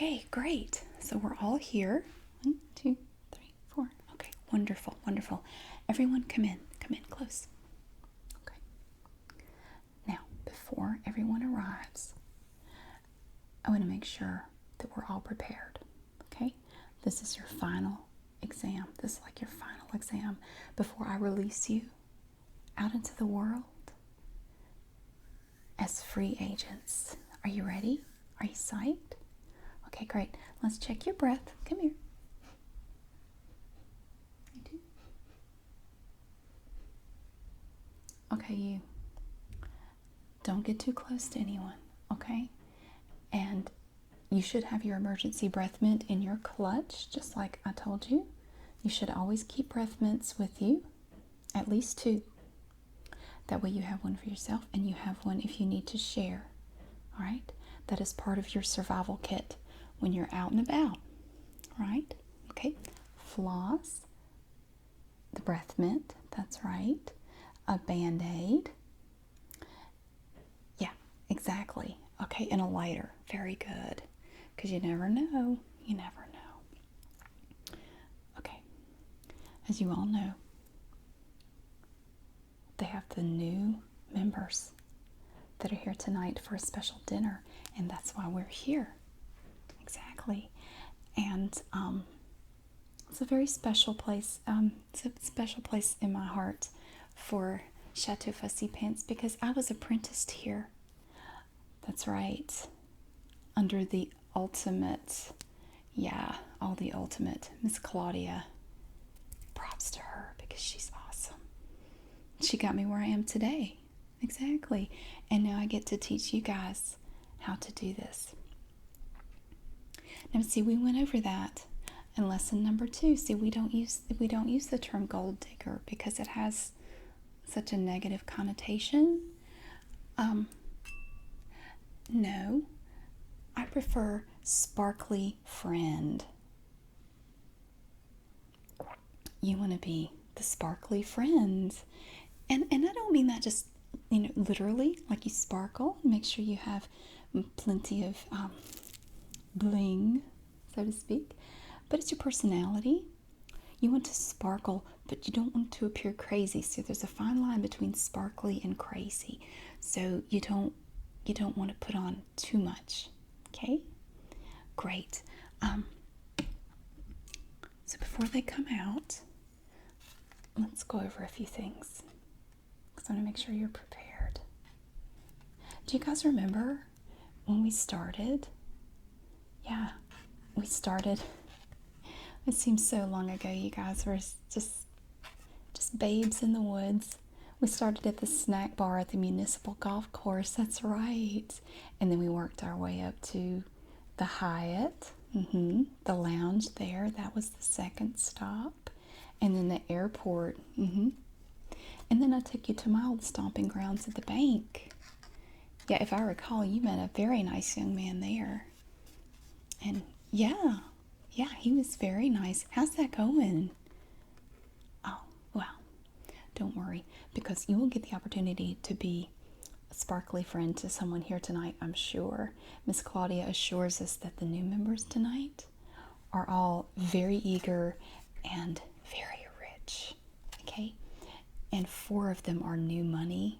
Okay, great. So we're all here. 1, 2, 3, 4. Okay, wonderful, wonderful. Everyone come in. Come in close. Okay. Now, before everyone arrives, I want to make sure that we're all prepared. Okay? This is your final exam. This is like your final exam before I release you out into the world as free agents. Are you ready? Are you psyched? Okay, great. Let's check your breath. Come here. Okay, you don't get too close to anyone, okay? And you should have your emergency breath mint in your clutch, just like I told you. You should always keep breath mints with you, at least 2. That way you have one for yourself and you have one if you need to share, all right? That is part of your survival kit when you're out and about, right? Okay, floss, the breath mint, that's right, a Band-Aid, yeah, exactly, okay, and a lighter, very good, because you never know, okay, as you all know, they have the new members that are here tonight for a special dinner, and that's why we're here. Exactly. And it's a very special place. It's a special place in my heart for Chateau Fussypants because I was apprenticed here. That's right. Under the ultimate, all the ultimate, Miss Claudia. Props to her because she's awesome. She got me where I am today. Exactly. And now I get to teach you guys how to do this. Now see, we went over that in lesson number 2. See, we don't use the term gold digger because it has such a negative connotation. No, I prefer sparkly friend. You want to be the sparkly friends. And I don't mean that just, literally, like you sparkle. Make sure you have plenty of bling, so to speak. But it's your personality. You want to sparkle, but you don't want to appear crazy. So there's a fine line between sparkly and crazy. So you don't want to put on too much. Okay? Great. So before they come out, let's go over a few things. Because I want to make sure you're prepared. Do you guys remember when we started? Yeah, we started. It seems so long ago, you guys were just babes in the woods. We started at the snack bar at the municipal golf course. That's right. And then we worked our way up to the Hyatt, the lounge there. That was the second stop. And then the airport. And then I took you to my old stomping grounds at the bank. Yeah, if I recall, you met a very nice young man there. And yeah, he was very nice. How's that going? Oh, well, don't worry, because you will get the opportunity to be a sparkly friend to someone here tonight, I'm sure. Miss Claudia assures us that the new members tonight are all very eager and very rich, okay? And 4 of them are new money.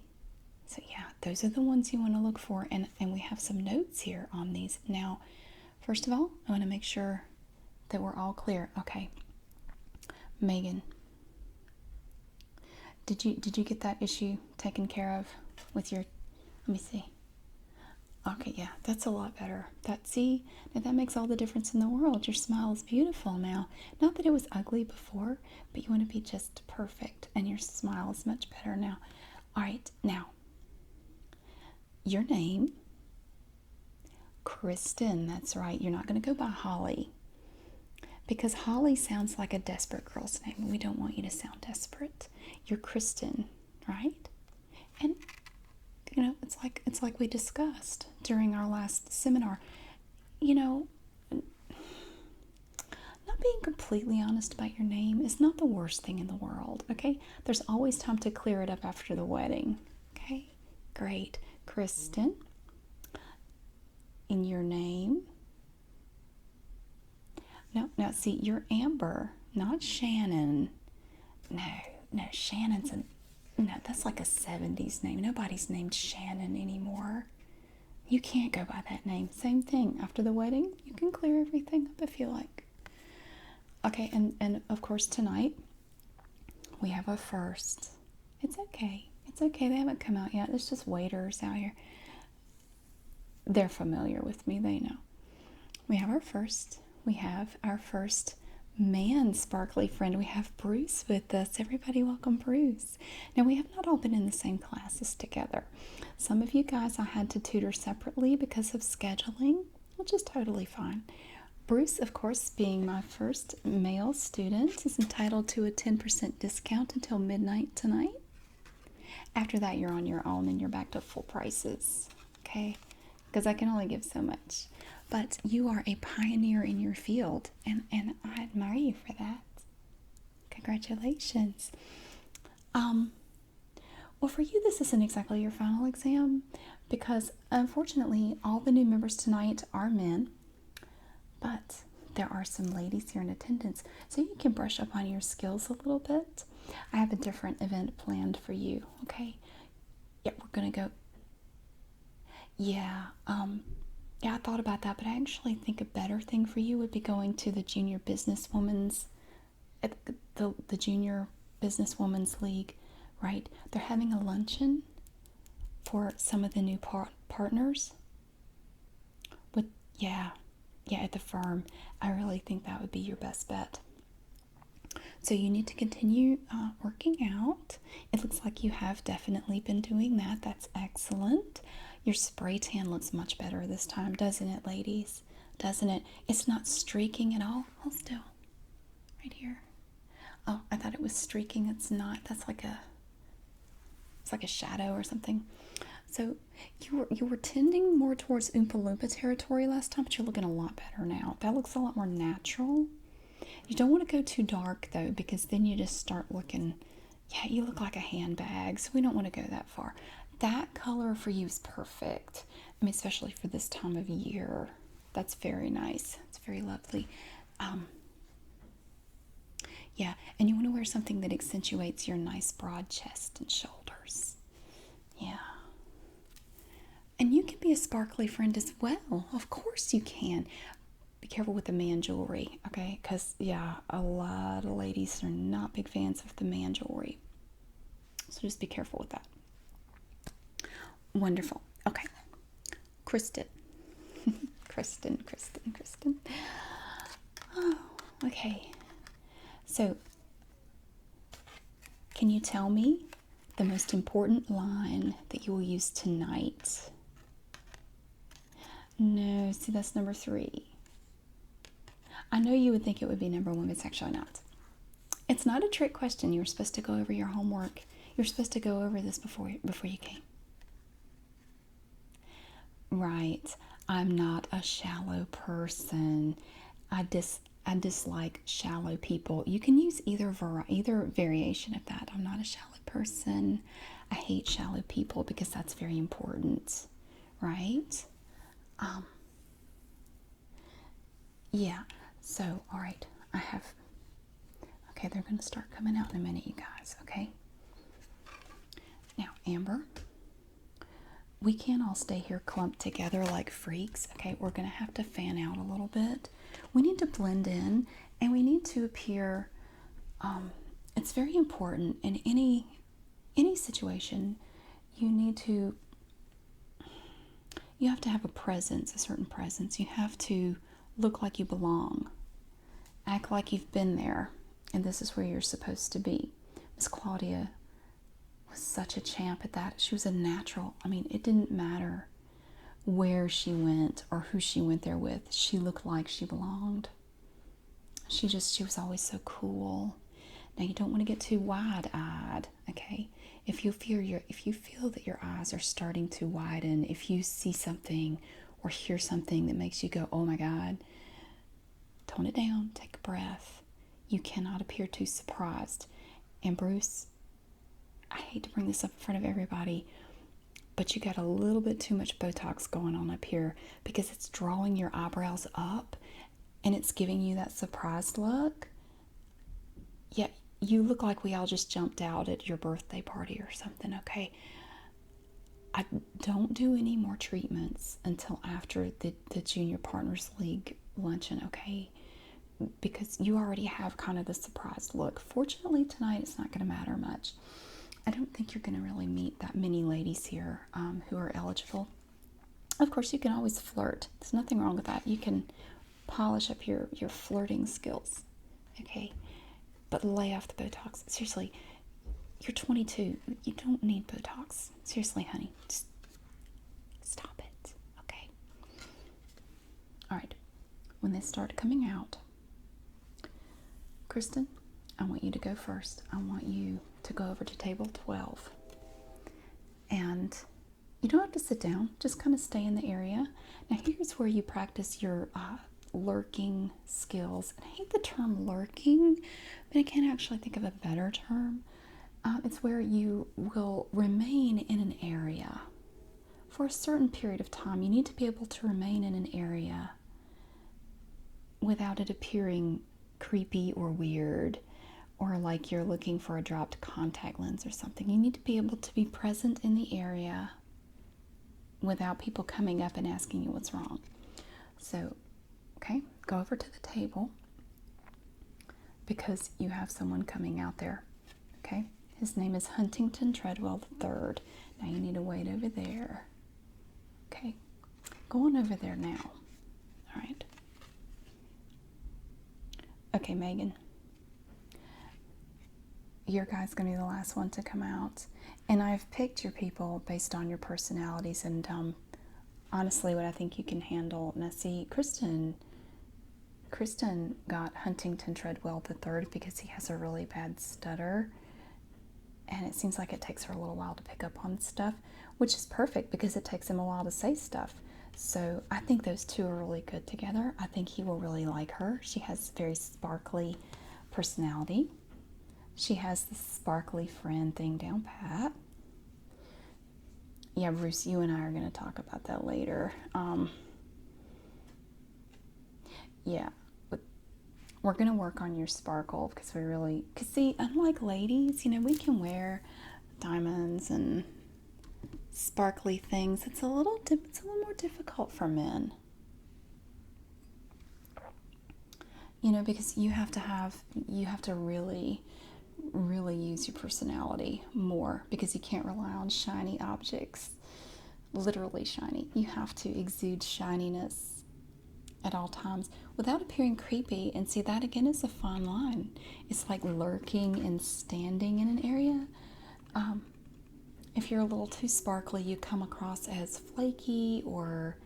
So yeah, those are the ones you want to look for, and we have some notes here on these. Now, first of all, I want to make sure that we're all clear. Okay, Megan, did you get that issue taken care of with your? Let me see. Okay, yeah, that's a lot better. That makes all the difference in the world. Your smile is beautiful now. Not that it was ugly before, but you want to be just perfect, and your smile is much better now. All right, now your name. Kristen, that's right. You're not going to go by Holly because Holly sounds like a desperate girl's name, and we don't want you to sound desperate. You're Kristen, right? And it's like we discussed during our last seminar. Not being completely honest about your name is not the worst thing in the world, okay? There's always time to clear it up after the wedding, okay? Great. Kristen. In your name, No, no, see, you're Amber, not Shannon. No, no, no, that's like a 70s name. Nobody's named Shannon anymore. You can't go by that name. Same thing. After the wedding, you can clear everything up if you like. Okay, and of course tonight we have a first. It's okay. It's okay. They haven't come out yet. It's just waiters out here. They're familiar with me. They know. We have our first. We have our first man sparkly friend. We have Bruce with us. Everybody welcome Bruce. Now, we have not all been in the same classes together. Some of you guys I had to tutor separately because of scheduling, which is totally fine. Bruce, of course, being my first male student, is entitled to a 10% discount until midnight tonight. After that, you're on your own and you're back to full prices, okay? Because I can only give so much. But you are a pioneer in your field, and I admire you for that. Congratulations. Well, for you, this isn't exactly your final exam because, unfortunately, all the new members tonight are men, but there are some ladies here in attendance, so you can brush up on your skills a little bit. I have a different event planned for you, okay? Yeah, we're going to go. Yeah, I thought about that, but I actually think a better thing for you would be going to the Junior Businesswoman's, the Junior Businesswoman's League, right? They're having a luncheon for some of the new partners. With yeah, at the firm. I really think that would be your best bet. So you need to continue working out. It looks like you have definitely been doing that. That's excellent. Your spray tan looks much better this time, doesn't it, ladies? Doesn't it? It's not streaking at all. Hold still. Right here. Oh, I thought it was streaking. It's not. It's like a shadow or something. So you were tending more towards Oompa Loompa territory last time, but you're looking a lot better now. That looks a lot more natural. You don't want to go too dark though, because then you just start looking, yeah, you look like a handbag. So we don't want to go that far. That color for you is perfect. I mean, especially for this time of year. That's very nice. It's very lovely. Yeah, and you want to wear something that accentuates your nice broad chest and shoulders. Yeah. And you can be a sparkly friend as well. Of course you can. Be careful with the man jewelry, okay? Because, yeah, a lot of ladies are not big fans of the man jewelry. So just be careful with that. Wonderful. Okay. Kristen. Kristen. Oh, okay. So, can you tell me the most important line that you will use tonight? No, see, that's number 3. I know you would think it would be number 1, but it's actually not. It's not a trick question. You were supposed to go over your homework. You're supposed to go over this before you came. Right. I'm not a shallow person. I dislike shallow people. You can use either variation of that. I'm not a shallow person. I hate shallow people because that's very important, right? Yeah. So, all right. Okay, they're going to start coming out in a minute, you guys, okay? Now, Amber, we can't all stay here clumped together like freaks, okay? We're going to have to fan out a little bit. We need to blend in, and we need to appear, it's very important in any situation. You have to have a certain presence. You have to look like you belong. Act like you've been there, and this is where you're supposed to be. Miss Claudia was such a champ at that. She was a natural. I mean, it didn't matter where she went or who she went there with. She looked like she belonged. She was always so cool. Now, you don't want to get too wide-eyed, okay? If you feel that your eyes are starting to widen, if you see something or hear something that makes you go, oh my God, tone it down, take a breath. You cannot appear too surprised. And Bruce, I hate to bring this up in front of everybody, but you got a little bit too much Botox going on up here because it's drawing your eyebrows up, and it's giving you that surprised look, yeah, you look like we all just jumped out at your birthday party or something, okay? I don't do any more treatments until after the Junior Partners League luncheon, okay? Because you already have kind of the surprised look. Fortunately, tonight it's not going to matter much. I don't think you're going to really meet that many ladies here who are eligible. Of course, you can always flirt. There's nothing wrong with that. You can polish up your flirting skills, okay? But lay off the Botox. Seriously, you're 22. You don't need Botox. Seriously, honey. Just stop it, okay? All right. When they start coming out, Kristen, I want you to go first. I want you to go over to table 12. And you don't have to sit down. Just kind of stay in the area. Now, here's where you practice your lurking skills. And I hate the term lurking, but I can't actually think of a better term. It's where you will remain in an area for a certain period of time. You need to be able to remain in an area without it appearing creepy or weird, or like you're looking for a dropped contact lens or something. You need to be able to be present in the area without people coming up and asking you what's wrong. So, okay, go over to the table because you have someone coming out there, okay? His name is Huntington Treadwell III. Now you need to wait over there. Okay, go on over there now. All right. Okay, Megan, your guy's going to be the last one to come out. And I've picked your people based on your personalities and honestly what I think you can handle. Now see, Kristen got Huntington Treadwell III because he has a really bad stutter. And it seems like it takes her a little while to pick up on stuff, which is perfect because it takes him a while to say stuff. So I think those two are really good together. I think he will really like her. She has very sparkly personality. She has the sparkly friend thing down pat. Yeah, Bruce, you and I are going to talk about that later. Yeah, but we're going to work on your sparkle because see, unlike ladies, we can wear diamonds and sparkly things. It's a little more difficult for men. Because you have to really use your personality more because you can't rely on shiny objects. Literally shiny. You have to exude shininess at all times without appearing creepy. And see, that again is a fine line. It's like lurking and standing in an area. If you're a little too sparkly, you come across as flaky or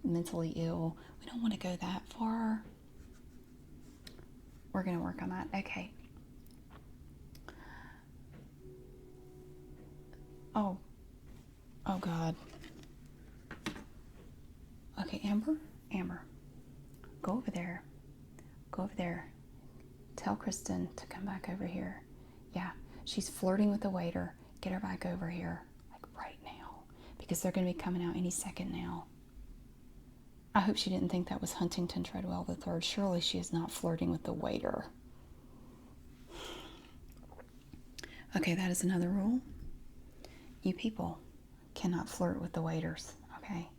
mentally ill. We don't want to go that far. We're going to work on that. Okay. Oh God. Okay, Amber, go over there. Tell Kristen to come back over here. Yeah, she's flirting with the waiter. Get her back over here, like right now, because they're going to be coming out any second now. I hope she didn't think that was Huntington Treadwell III. Surely she is not flirting with the waiter. Okay, that is another rule. You people cannot flirt with the waiters, okay?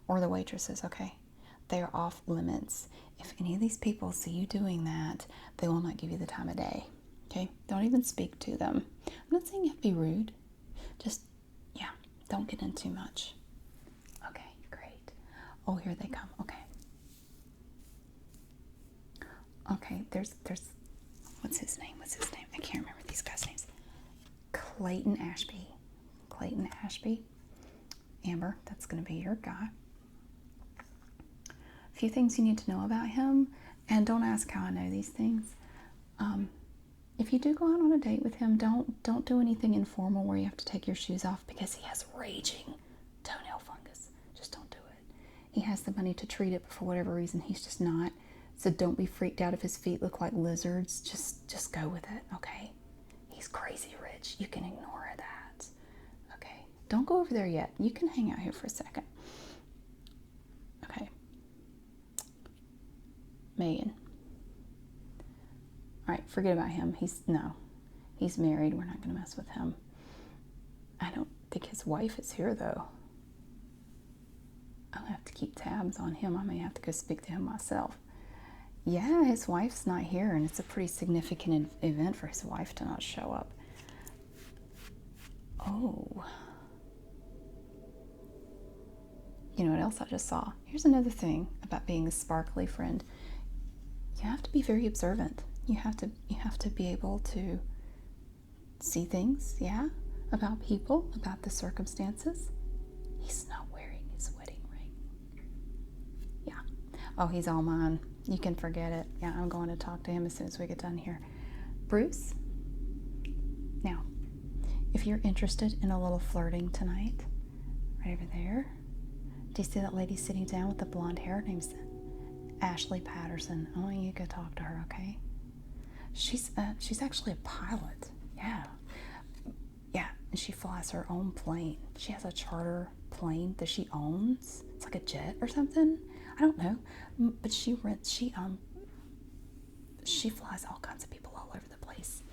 Or the waitresses, okay? They are off limits. If any of these people see you doing that, they will not give you the time of day, okay? Don't even speak to them. I'm not saying you have to be rude. Just, yeah, don't get in too much. Okay, great. Oh, here they come. Okay. Okay, there's, what's his name? I can't remember these guys' names. Clayton Ashby. Amber, that's going to be your guy. A few things you need to know about him, and don't ask how I know these things. If you do go out on a date with him, don't do anything informal where you have to take your shoes off because he has raging toenail fungus. Just don't do it. He has the money to treat it, but for whatever reason, he's just not. So don't be freaked out if his feet look like lizards. Just go with it, okay? He's crazy rich. You can ignore that. Okay. Don't go over there yet. You can hang out here for a second. Okay. Megan. All right, forget about him. He's married. We're not going to mess with him. I don't think his wife is here, though. I'll have to keep tabs on him. I may have to go speak to him myself. Yeah, his wife's not here, and it's a pretty significant event for his wife to not show up. Oh. You know what else I just saw? Here's another thing about being a sparkly friend. You have to be very observant. You have to be able to see things, yeah, about people, about the circumstances. He's not wearing his wedding ring. Yeah. Oh, he's all mine. You can forget it. Yeah, I'm going to talk to him as soon as we get done here. Bruce, now, if you're interested in a little flirting tonight, right over there, do you see that lady sitting down with the blonde hair? Her name's Ashley Patterson. I want you to go talk to her, okay? She's actually a pilot. Yeah. Yeah, and she flies her own plane. She has a charter plane that she owns. It's like a jet or something. I don't know. But she flies all kinds of people all over the place.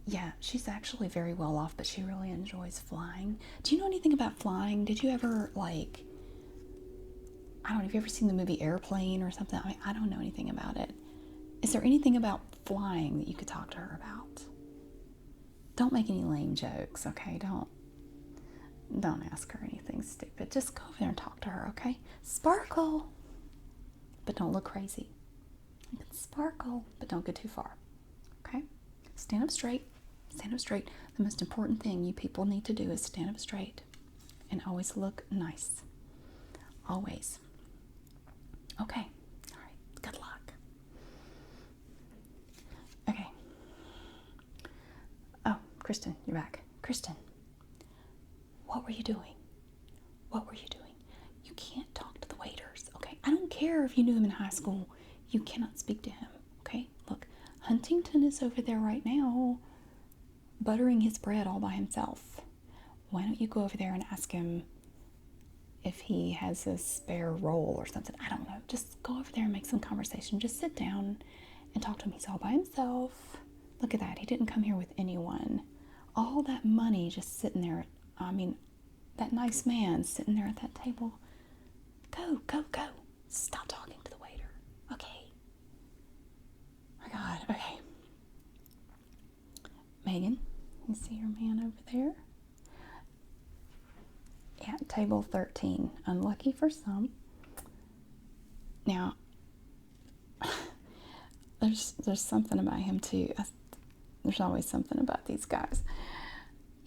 Yeah, she's actually very well off, but she really enjoys flying. Do you know anything about flying? Did you ever, like, I don't know, have you ever seen the movie Airplane or something? I mean, I don't know anything about it. Is there anything about flying that you could talk to her about? Don't make any lame jokes, okay? Don't ask her anything stupid. Just go over there and talk to her, okay? Sparkle, but don't look crazy. You can sparkle, but don't go too far, okay? Stand up straight. Stand up straight. The most important thing you people need to do is stand up straight and always look nice. Always. Okay. All right. Good luck. Okay. Oh, Kristen, you're back. Kristen, what were you doing? What were you doing? You can't talk to the waiters, okay? I don't care if you knew him in high school. You cannot speak to him, okay? Look, Huntington is over there right now buttering his bread all by himself. Why don't you go over there and ask him if he has a spare roll or something? I don't know. Just go over there and make some conversation. Just sit down and talk to him. He's all by himself. Look at that. He didn't come here with anyone. All that money just sitting there. I mean, that nice man sitting there at that table. Go, go, go. Stop talking to the waiter. Okay. My God. Okay. Megan, you see your man over there? Yeah, table 13. Unlucky for some. Now, there's something about him too. There's always something about these guys.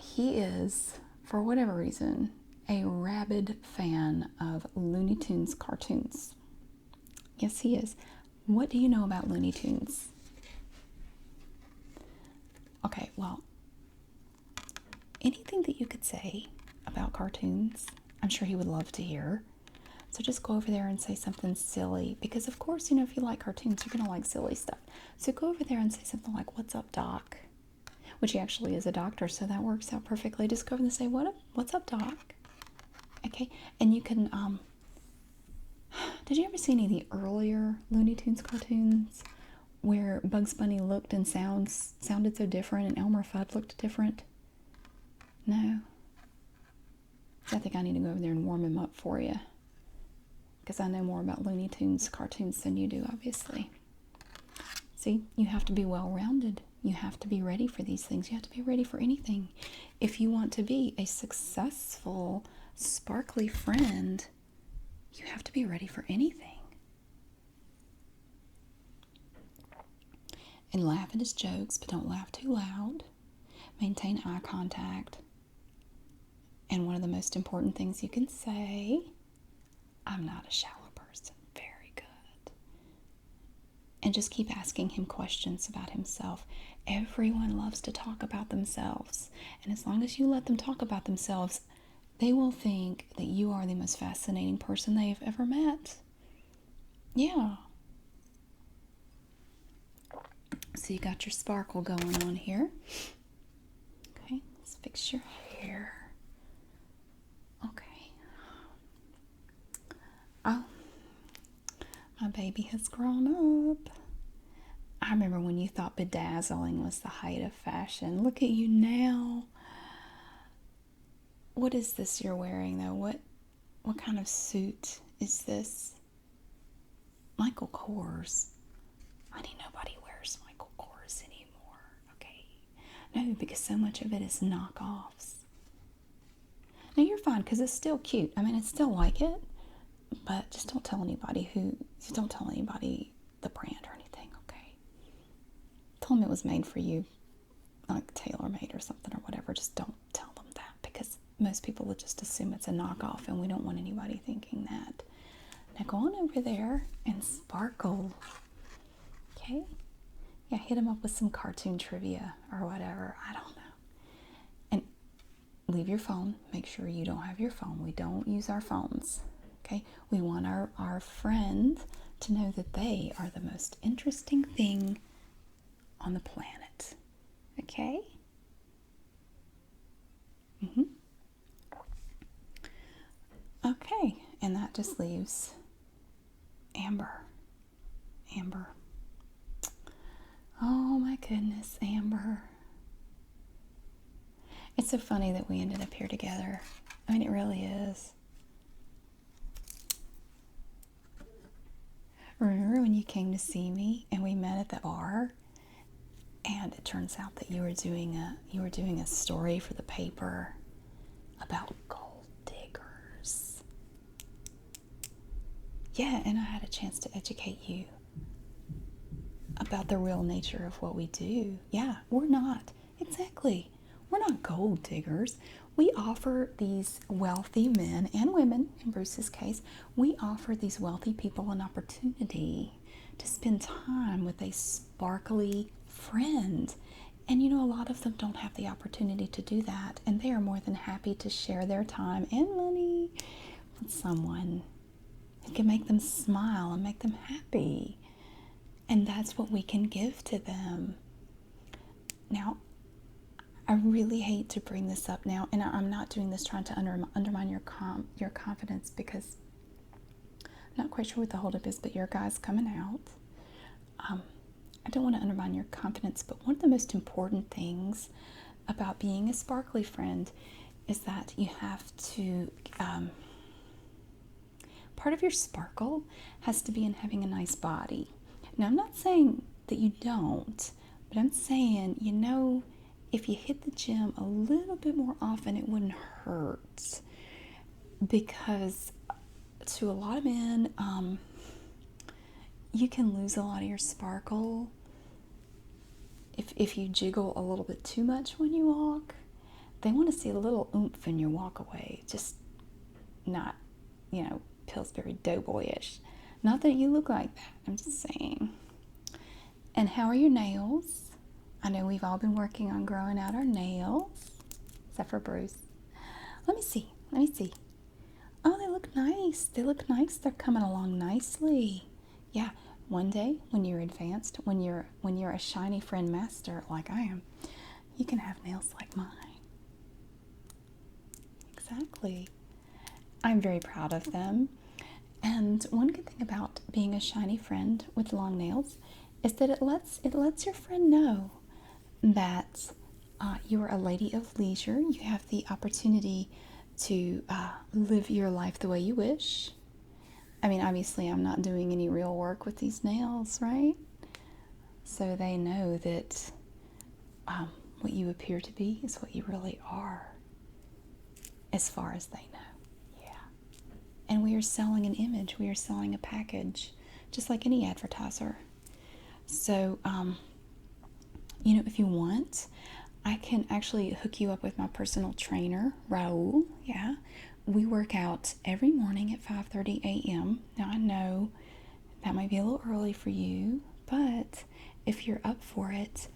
He is, for whatever reason, a rabid fan of Looney Tunes cartoons. Yes, he is. What do you know about Looney Tunes? Okay, well, anything that you could say about cartoons, I'm sure he would love to hear. So just go over there and say something silly, because of course, you know, if you like cartoons, you're gonna like silly stuff. So go over there and say something like, "What's up, Doc?" Which he actually is a doctor, so that works out perfectly. Just go over and say, "What's up, Doc?" Okay, and you can did you ever see any of the earlier Looney Tunes cartoons where Bugs Bunny looked and sounded so different and Elmer Fudd looked different? No. I think I need to go over there and warm him up for you, because I know more about Looney Tunes cartoons than you do, obviously. See, you have to be well-rounded. You have to be ready for these things. You have to be ready for anything. If you want to be a successful, sparkly friend, you have to be ready for anything. And laugh at his jokes, but don't laugh too loud. Maintain eye contact. And one of the most important things you can say, "I'm not a shallow person." Very good. And just keep asking him questions about himself. Everyone loves to talk about themselves. And as long as you let them talk about themselves, they will think that you are the most fascinating person they have ever met. Yeah. So you got your sparkle going on here. Okay, let's fix your hair. Okay. Oh, my baby has grown up. I remember when you thought bedazzling was the height of fashion. Look at you now. What is this you're wearing though? What kind of suit is this? Michael Kors. Honey, nobody wears Michael Kors anymore. Okay. No, because so much of it is knockoffs. Now you're fine because it's still cute. I mean, it's still like it, but just don't tell anybody the brand or anything, okay? Tell them it was made for you, like tailor-made or something or whatever. Just don't tell them that because most people would just assume it's a knockoff and we don't want anybody thinking that. Now go on over there and sparkle, okay? Yeah, hit them up with some cartoon trivia or whatever. I don't know. And leave your phone. Make sure you don't have your phone. We don't use our phones, okay? We want our friend to know that they are the most interesting thing on the planet, okay? Okay, and that just leaves Amber. Oh my goodness, Amber. It's so funny that we ended up here together. I mean, it really is. Remember when you came to see me and we met at the bar? And it turns out that you were doing a story for the paper about gold diggers. Yeah, and I had a chance to educate you about the real nature of what we do. Yeah, we're not gold diggers. We offer these wealthy men and women, in Bruce's case, we offer these wealthy people an opportunity to spend time with a sparkly friend. And you know, a lot of them don't have the opportunity to do that, and they are more than happy to share their time and money with someone who can make them smile and make them happy. And that's what we can give to them. Now, I really hate to bring this up now, and I'm not doing this trying to undermine your confidence, because I'm not quite sure what the holdup is, but your guy's coming out. I don't want to undermine your confidence, but one of the most important things about being a sparkly friend is that you have to, part of your sparkle has to be in having a nice body. Now, I'm not saying that you don't, but I'm saying, you know, if you hit the gym a little bit more often, it wouldn't hurt. Because to a lot of men, you can lose a lot of your sparkle if you jiggle a little bit too much when you walk. They want to see a little oomph in your walk away, just not, Pillsbury Doughboyish. Not that you look like that, I'm just saying. And how are your nails? I know we've all been working on growing out our nails, except for Bruce. Let me see. Oh, they look nice. They're coming along nicely. Yeah, one day when you're advanced, when you're a shiny friend master like I am, you can have nails like mine. Exactly. I'm very proud of them. And one good thing about being a shiny friend with long nails is that it lets your friend know that you are a lady of leisure. You have the opportunity to live your life the way you wish. I mean, obviously, I'm not doing any real work with these nails, right? So they know that what you appear to be is what you really are, as far as they know. Yeah. And we are selling an image. We are selling a package, just like any advertiser. So, if you want, I can actually hook you up with my personal trainer, Raul. Yeah. We work out every morning at 5:30 a.m. Now, I know that might be a little early for you, but if you're up for it,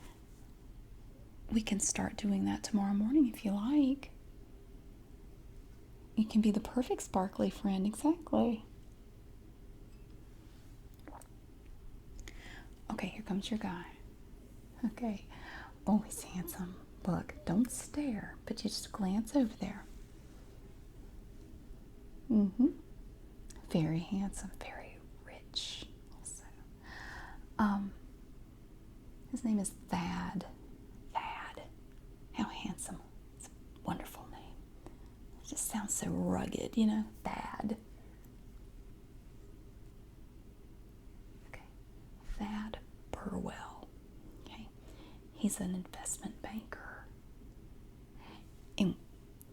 we can start doing that tomorrow morning if you like. You can be the perfect sparkly friend, exactly. Okay, here comes your guy. Okay. Oh, he's handsome. Look, don't stare, but you just glance over there. Very handsome, very rich His name is Thad. Thad. How handsome. It's a wonderful name. It just sounds so rugged, you know? Thad. Okay. Thad Burwell. Okay. He's an investment banker. And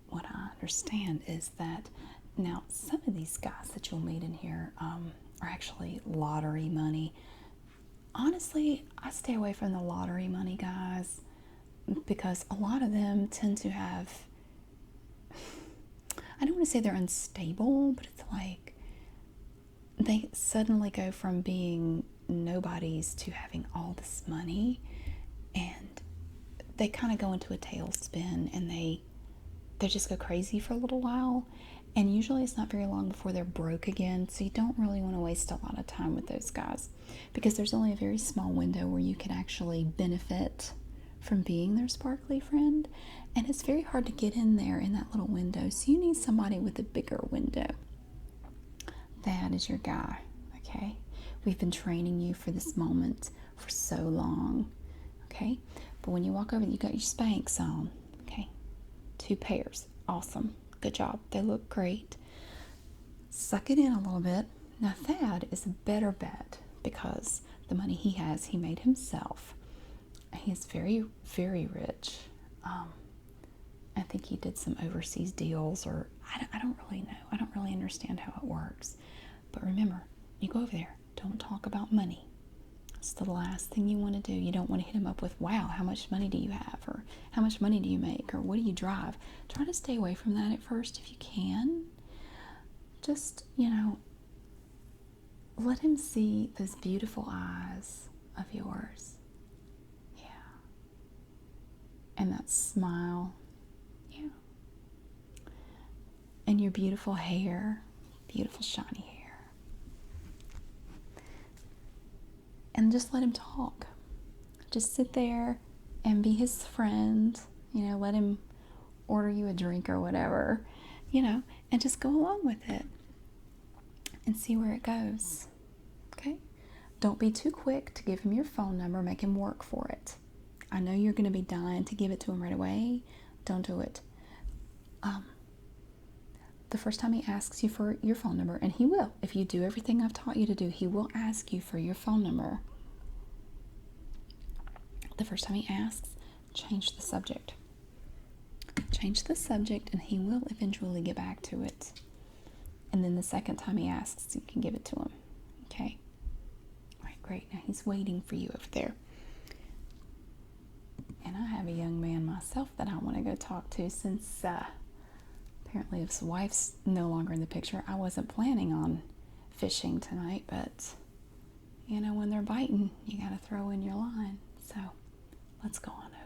what I understand is that now some of these guys that you'll meet in here are actually lottery money. Honestly, I stay away from the lottery money guys because a lot of them tend to have, I don't want to say they're unstable, but it's like they suddenly go from being nobodies to having all this money, and they kind of go into a tailspin, and they just go crazy for a little while, and usually it's not very long before they're broke again. So you don't really want to waste a lot of time with those guys because there's only a very small window where you can actually benefit from being their sparkly friend, and it's very hard to get in there in that little window. So you need somebody with a bigger window. That is your guy. Okay, we've been training you for this moment for so long. Okay, but when you walk over, you got your Spanx on. Okay, 2 pairs. Awesome. Good job. They look great. Suck it in a little bit. Now Thad is a better bet because the money he has, he made himself. He's very, very rich. I think he did some overseas deals, or I don't really know. I don't really understand how it works. But remember, you go over there, don't talk about money. It's the last thing you want to do. You don't want to hit him up with, wow, how much money do you have? Or how much money do you make? Or what do you drive? Try to stay away from that at first if you can. Just, let him see those beautiful eyes of yours. Yeah. And that smile. Yeah. And your beautiful hair. Beautiful shiny hair. And just let him talk. Just sit there and be his friend. Let him order you a drink or whatever, and just go along with it and see where it goes. Okay? Don't be too quick to give him your phone number. Make him work for it. I know you're going to be dying to give it to him right away. Don't do it. The first time he asks you for your phone number, and he will, if you do everything I've taught you to do, he will ask you for your phone number. The first time he asks, change the subject. Change the subject, and he will eventually get back to it. And then the second time he asks, you can give it to him. Okay? All right, great. Now he's waiting for you over there. And I have a young man myself that I want to go talk to since apparently his wife's no longer in the picture. I wasn't planning on fishing tonight, but when they're biting, you got to throw in your line. So let's go on over.